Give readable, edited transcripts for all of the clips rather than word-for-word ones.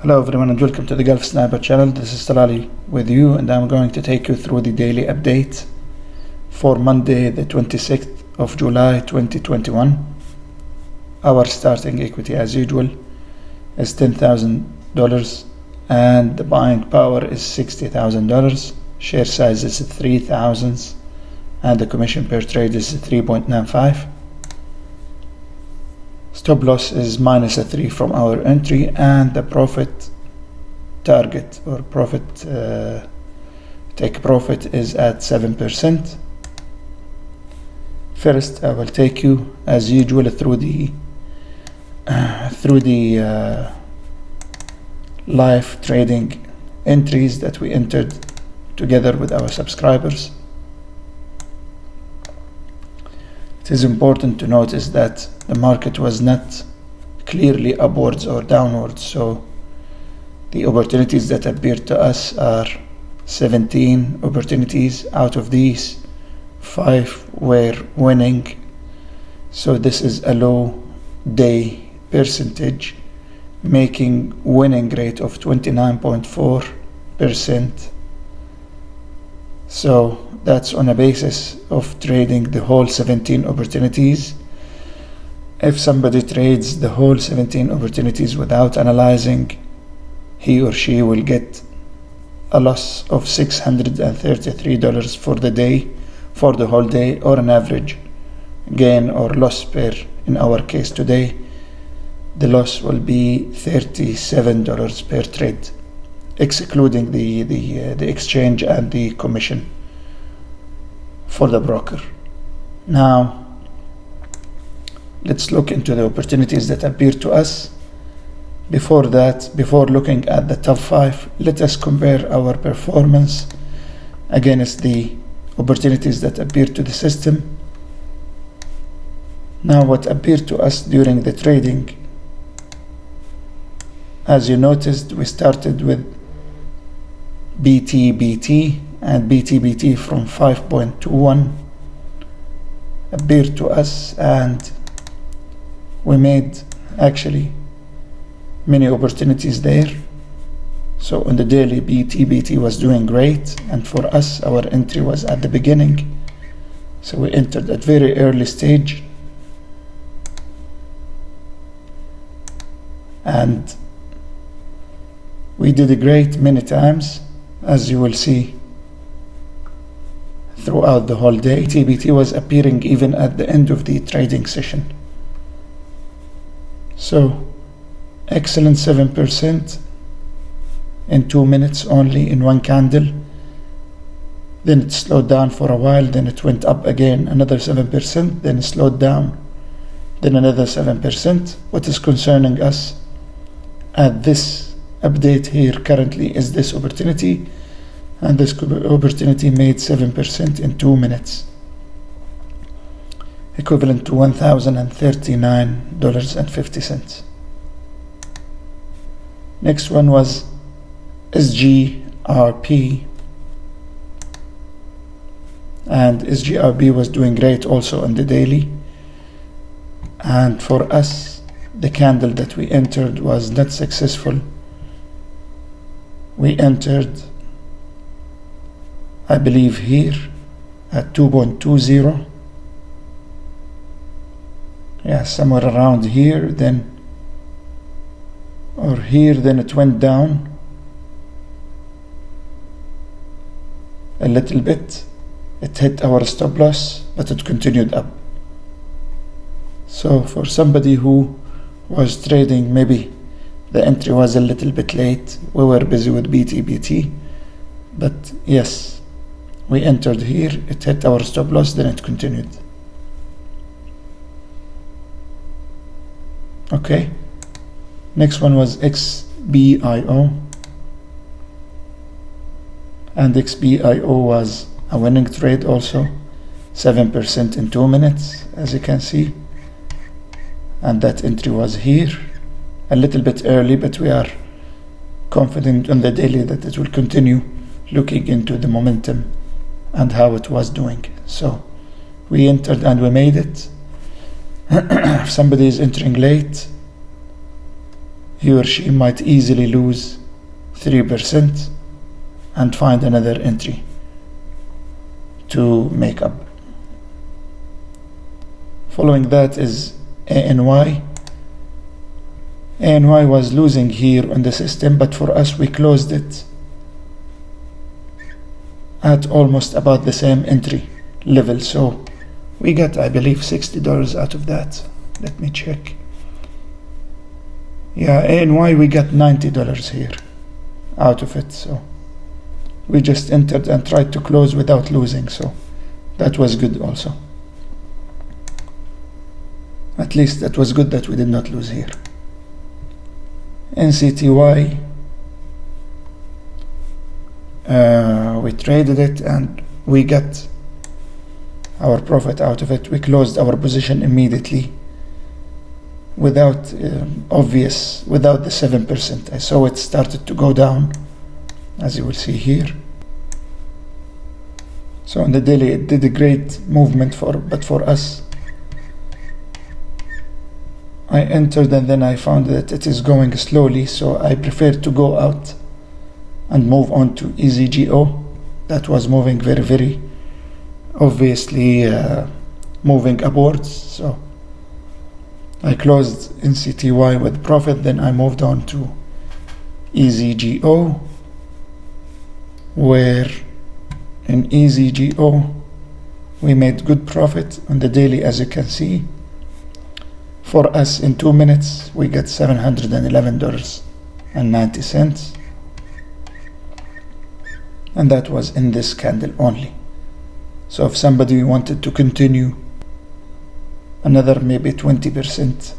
Hello everyone and welcome to the Gulf Sniper channel. This is Talali with you, and I'm going to take you through the daily update for Monday the 26th of July 2021. Our starting equity as usual is $10,000 and the buying power is $60,000. Share size is 3,000 and the commission per trade is 3.95. Stop loss is -3 from our entry, and the profit target or take profit is at 7%. First, I will take you as usual through the live trading entries that we entered together with our subscribers. It is important to notice that the market was not clearly upwards or downwards, so the opportunities that appeared to us are 17 opportunities. Out of these, 5 were winning, so this is a low day percentage, making winning rate of 29.4%. So that's on a basis of trading the whole 17 opportunities. If somebody trades the whole 17 opportunities without analyzing, he or she will get a loss of $633 for the day, for the whole day, or an average gain or loss per, in our case today, the loss will be $37 per trade, excluding the exchange and the commission for the broker. Now let's look into the opportunities that appear to us. Before that, before looking at the top 5, let us compare our performance against the opportunities that appear to the system. Now, what appeared to us during the trading, as you noticed, we started with BTBT, and BTBT from 5.21 appeared to us, and we made actually many opportunities there. So on the daily, BTBT was doing great, and for us our entry was at the beginning, so we entered at very early stage, and we did great many times, as you will see throughout the whole day. BTBT was appearing even at the end of the trading session. So excellent 7% in 2 minutes only, in one candle. Then it slowed down for a while, then it went up again another 7%, then it slowed down, then another 7%. What is concerning us at this update here currently is this opportunity, and this opportunity made 7% in 2 minutes, equivalent to $1,039.50. Next one was SGRP, and SGRP was doing great also on the daily, and for us the candle that we entered was not successful. We entered, I believe, here at 2.20, yeah, somewhere around here, then or here, then it went down a little bit, it hit our stop loss, but it continued up. So for somebody who was trading, maybe the entry was a little bit late, we were busy with BTBT, but yes, we entered here, it hit our stop loss, then it continued. Okay, next one was XBIO, and XBIO was a winning trade also, 7% in 2 minutes, as you can see, and that entry was here, a little bit early, but we are confident on the daily that it will continue, looking into the momentum and how it was doing. So we entered and we made it. If somebody is entering late, he or she might easily lose 3% and find another entry to make up. Following that is ANY. ANY was losing here on the system, but for us we closed it at almost about the same entry level, so we got, I believe, $60 out of that. Let me check. Yeah, ANY we got $90 here out of it, so we just entered and tried to close without losing, so that was good also. At least that was good that we did not lose here. NCTY, we traded it and we got our profit out of it. We closed our position immediately without without the 7%. I saw it started to go down, as you will see here. So on the daily it did a great movement, but for us, I entered and then I found that it is going slowly, so I preferred to go out and move on to EZGO. That was moving very, very obviously moving upwards, so I closed NCTY with profit. Then I moved on to EZGO, where in EZGO we made good profit on the daily, as you can see. For us, in 2 minutes we got $711.90, and that was in this candle only. So if somebody wanted to continue another maybe 20%,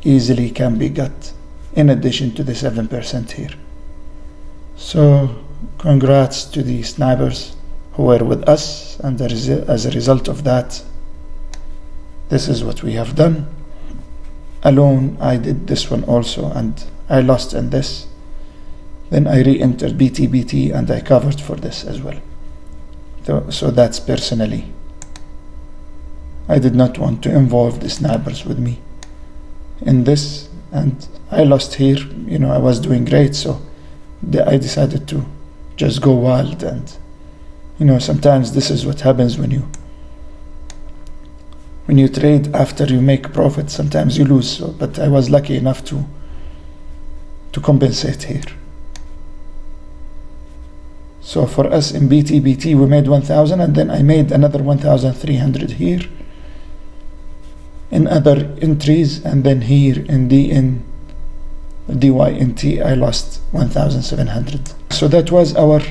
easily can be got in addition to the 7% here. So congrats to the snipers who were with us, and as a result of that, this is what we have done. Alone I did this one also and I lost in this. Then I re-entered BTBT and I covered for this as well. So that's personally. I did not want to involve the snipers with me in this, and I lost here. You know, I was doing great, so I decided to just go wild. And you know, sometimes this is what happens when you trade after you make profit. Sometimes you lose, so, but I was lucky enough to compensate here. So for us in BTBT we made 1,000, and then I made another 1,300 here in other entries, and then here in DYNT I lost 1,700. So that was our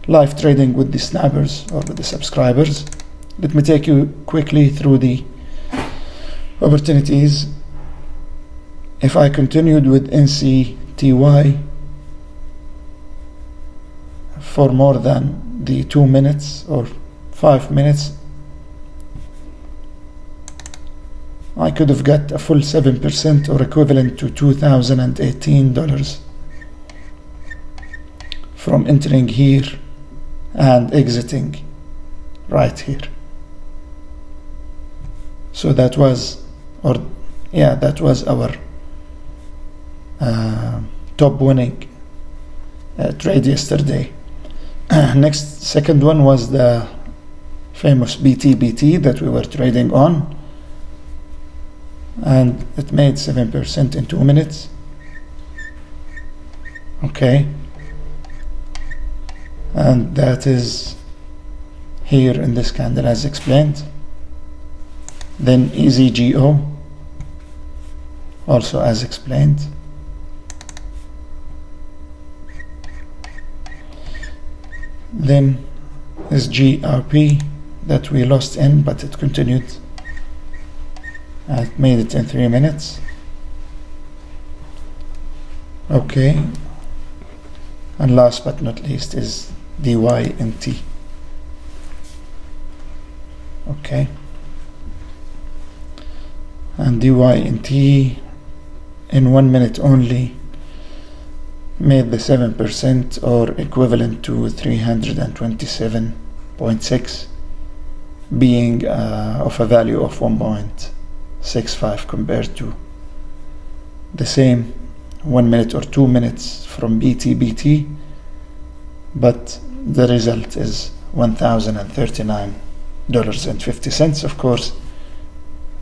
live trading with the snipers or with the subscribers. Let me take you quickly through the opportunities. If I continued with NCTY for more than the 2 minutes or 5 minutes, I could have got a full 7% or equivalent to $2,018 from entering here and exiting right here. So that was our top winning trade yesterday. Next, second one was the famous BTBT that we were trading on, and it made 7% in 2 minutes. Okay, and that is here in this candle as explained. Then EZGO also as explained. Then SGRP that we lost in, but it continued and made it in 3 minutes. Okay, and last but not least is DYNT. Okay, and DYNT in 1 minute only made the 7% or equivalent to 327.6, being of a value of 1.65 compared to the same 1 minute or 2 minutes from BTBT, but the result is $1,039.50, of course,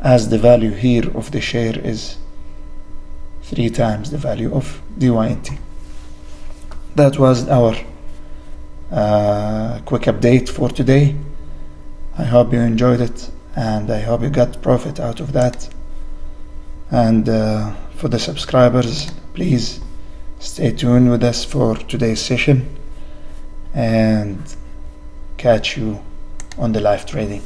as the value here of the share is 3 times the value of DYNT. That was our quick update for today. I hope you enjoyed it, and I hope you got profit out of that. And for the subscribers, please stay tuned with us for today's session, and catch you on the live trading.